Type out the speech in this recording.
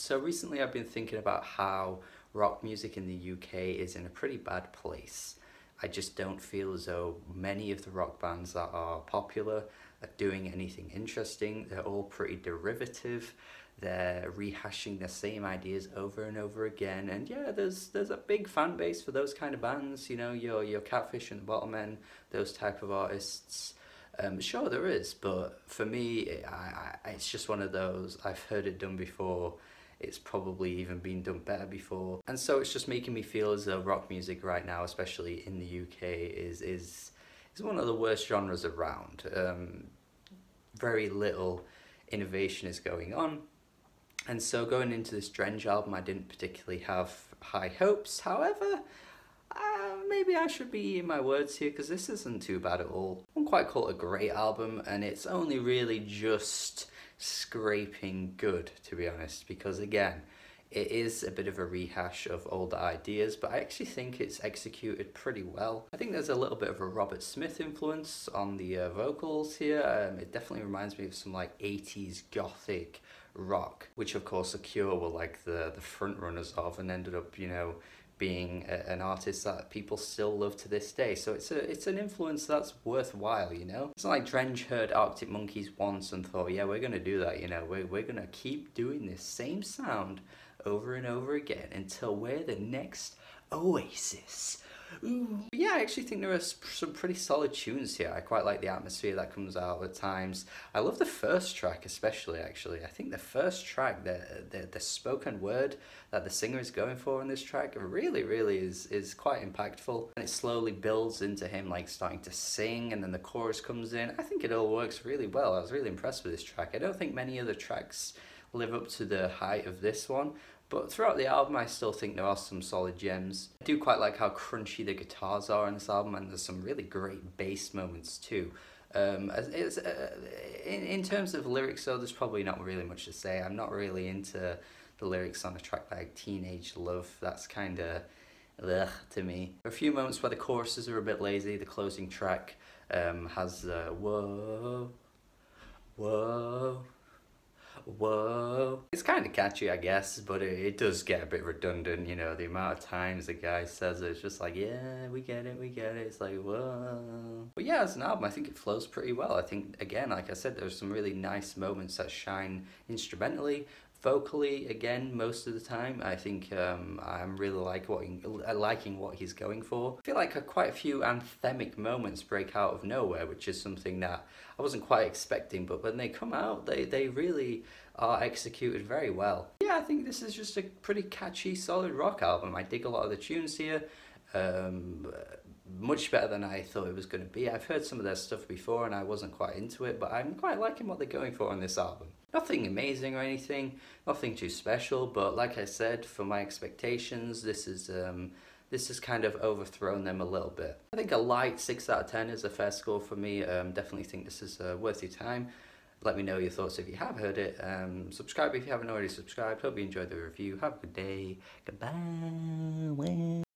So recently I've been thinking about how rock music in the UK is in a pretty bad place. I just don't feel as though many of the rock bands that are popular are doing anything interesting. They're all pretty derivative. They're rehashing the same ideas over and over again. And yeah, there's a big fan base for those kind of bands, you know, your Catfish and the Bottlemen, those type of artists. Sure, there is, but for me, it's just one of those. I've heard it done before. It's probably even been done better before, and so it's just making me feel as though rock music right now, especially in the UK, is one of the worst genres around. Very little innovation is going on, and so going into this Drenge album, I didn't particularly have high hopes. However, maybe I should be eating my words here because this isn't too bad at all. I wouldn't quite call it a great album, and it's only really just scraping good, to be honest, because again, it is a bit of a rehash of older ideas, but I actually think it's executed pretty well. I think there's a little bit of a Robert Smith influence on the vocals here. It definitely reminds me of some like 80s gothic rock, which of course The Cure were like the front runners of and ended up, you know, being an artist that people still love to this day. So it's an influence that's worthwhile, you know? It's not like Drenge heard Arctic Monkeys once and thought, yeah, we're gonna do that, you know? We're gonna keep doing this same sound over and over again until we're the next Oasis. Ooh. But yeah, I actually think there are some pretty solid tunes here. I quite like the atmosphere that comes out at times. I love the first track especially, actually. I think the first track, the spoken word that the singer is going for in this track really is quite impactful. And it slowly builds into him like starting to sing, and then the chorus comes in. I think it all works really well. I was really impressed with this track. I don't think many other tracks live up to the height of this one, but throughout the album I still think there are some solid gems. I do quite like how crunchy the guitars are on this album, and there's some really great bass moments too. In terms of lyrics though, there's probably not really much to say. I'm not really into the lyrics on a track like Teenage Love. That's kind of ugh to me. There are a few moments where the choruses are a bit lazy. The closing track has the whoa, whoa, whoa. It's kind of catchy, I guess, but it does get a bit redundant, you know, the amount of times the guy says it, it's just like, yeah, we get it, it's like, whoa. But yeah, as an album, I think it flows pretty well. I think, again, like I said, there's some really nice moments that shine instrumentally. Vocally, again, most of the time, I think I'm really liking what he's going for. I feel like quite a few anthemic moments break out of nowhere, which is something that I wasn't quite expecting, but when they come out, they really are executed very well. Yeah, I think this is just a pretty catchy, solid rock album. I dig a lot of the tunes here. Much better than I thought it was going to be. I've heard some of their stuff before and I wasn't quite into it, but I'm quite liking what they're going for on this album. Nothing amazing or anything, nothing too special, but like I said, for my expectations, this has kind of overthrown them a little bit. I think a light 6 out of 10 is a fair score for me. Definitely think this is worth your time. Let me know your thoughts if you have heard it. Subscribe if you haven't already subscribed. Hope you enjoyed the review. Have a good day. Goodbye.